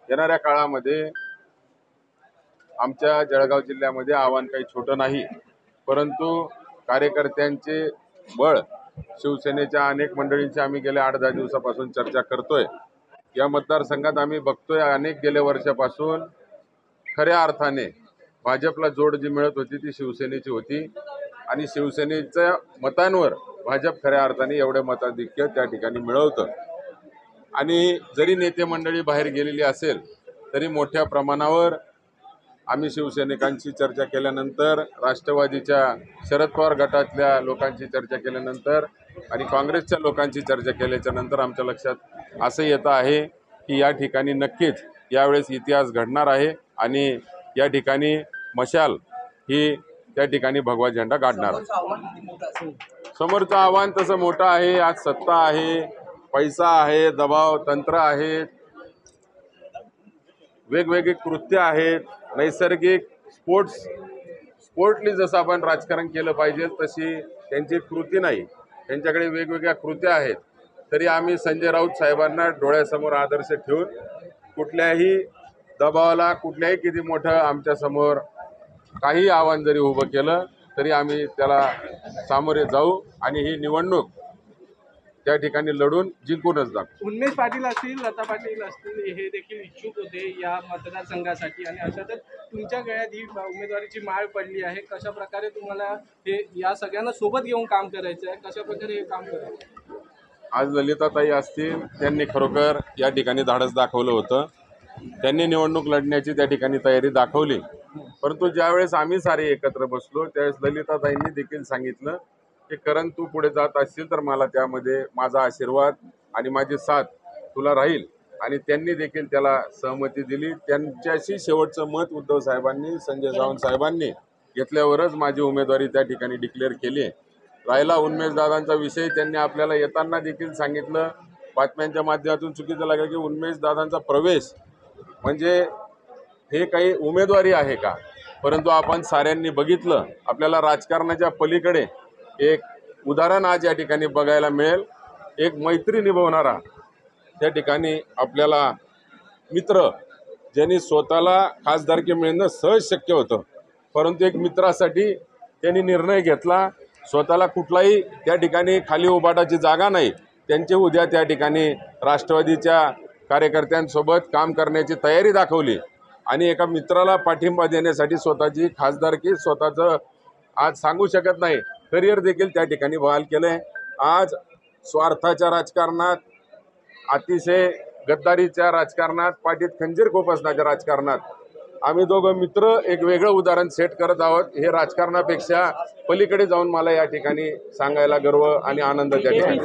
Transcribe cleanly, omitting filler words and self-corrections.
येणाऱ्या काळामध्ये आमच्या जळगाव जिल्ह्यामध्ये आव्हान काही छोटं नाही, परंतु कार्यकर्त्यांचे बळ शिवसेनेच्या अनेक मंडळींची आम्ही गेल्या 8-10 दिवसापासून चर्चा करतोय। या मतदारसंघात आम्ही बघतोय अनेक गेल्या वर्षापासून खऱ्या अर्थाने भाजपला जोड जी मिळत होती ती शिवसेनेची होती आणि शिवसेनेच्या मतांवर भाजप खऱ्या अर्थाने एवढे मताधिक्य त्या ठिकाणी मिळवतं। आणि जरी नेते मंडळी बाहेर गेलेली असेल तरी मोठ्या प्रमाणावर आम्ही शिवसैनिकांची चर्चा केल्यानंतर, राष्ट्रवादीच्या शरद पवार गटातल्या लोकांची चर्चा केल्यानंतर आणि काँग्रेसच्या लोकांची चर्चा केल्याच्या नंतर आमच्या लक्षात असं येतं आहे की या ठिकाणी नक्कीच यावेळेस इतिहास घडणार आहे आणि या ठिकाणी मशाल ही त्या ठिकाणी भगवा झेंडा गाडणार आहे। समोरचं आव्हान तसं मोठं आहे। आज सत्ता आहे, पैसा आहे, दबाव तंत्र आहेत, वेगवेगळी कृत्य आहेत, नैसर्गिक स्पोर्टली जसं आपण राजकारण केलं पाहिजे तशी त्यांची कृती नाही, त्यांच्याकडे वेगवेगळ्या कृत्या आहेत। तरी आम्ही संजय राऊत साहेबांना डोळ्यासमोर आदर्श ठेवून कुठल्याही दबावाला, कुठल्याही किती मोठं आमच्या समोर काही आव्हान जरी उभं केलं तरी आम्ही त्याला सामोरे जाऊ आणि ही निवडणूक त्या ठिकाणी लढून जिंकूनच दाखवू। उन्मेष पाटील असतील, लता पाटील असतील, हे देखील इच्छुक होते या मतदारसंघासाठी आणि अशातच तुमच्या गळ्यात ही उमेदवारीची माळ पडली आहे। कशा प्रकारे तुम्हाला हे या सगळ्यांना सोबत घेऊन काम करायचं आहे, कशा प्रकारे हे काम करायचं? आज ललिताताई असतील, त्यांनी खरोखर या ठिकाणी धाडस दाखवलं होतं। त्यांनी निवडणूक लढण्याची त्या ठिकाणी तयारी दाखवली, परंतु ज्यावेळेस आम्ही सारे एकत्र बसलो त्यावेळेस ललिताताईंनी देखील सांगितलं की करण तू पुढे जात असशील तर मला त्यामध्ये माझा आशीर्वाद आणि माझी साथ तुला राहील आणि त्यांनी देखील त्याला सहमती दिली। त्यांच्याशी शेवटचं मत उद्धव साहेबांनी, संजय सावंत साहेबांनी घेतल्यावरच माझी उमेदवारी त्या ठिकाणी डिक्लेअर केली। राहिला उन्मेष दादांचा विषय, त्यांनी आपल्याला येताना देखील सांगितलं, बातम्यांच्या माध्यमातून चुकीचं लागलं की उन्मेष दादांचा प्रवेश म्हणजे हे काही उमेदवारी आहे का? परंतु आपण साऱ्यांनी बघितलं, आपल्याला राजकारणाच्या पलीकडे एक उदाहरण आज या ठिकाणी बघायला मिळेल। एक मैत्री निभवणारा त्या ठिकाणी आपल्याला मित्र, ज्यांनी स्वतःला खासदारकी मिळणं सहज शक्य होतं, परंतु एक मित्रासाठी त्यांनी निर्णय घेतला। स्वतःला कुठलाही त्या ठिकाणी खाली उभाटाची जागा नाही, त्यांची उद्या त्या ठिकाणी राष्ट्रवादीच्या कार्यकर्त्यांसोबत काम करण्याची तयारी दाखवली आणि एका मित्राला पाठिंबा देण्यासाठी स्वतःची खासदारकी, स्वतःचं आज सांगू शकत नाही करिअर देखील त्या ठिकाणी बहाल केलंय। आज स्वार्थाच्या राजकारणात, अतिशय गद्दारीच्या राजकारणात, पाठीत खंजीर खोपसण्याच्या राजकारणात आम्ही दोघं मित्र एक वेगळं उदाहरण सेट करत आहोत। हे राजकारणापेक्षा पलीकडे जाऊन मला या ठिकाणी सांगायला गर्व आणि आनंद त्या ठिकाणी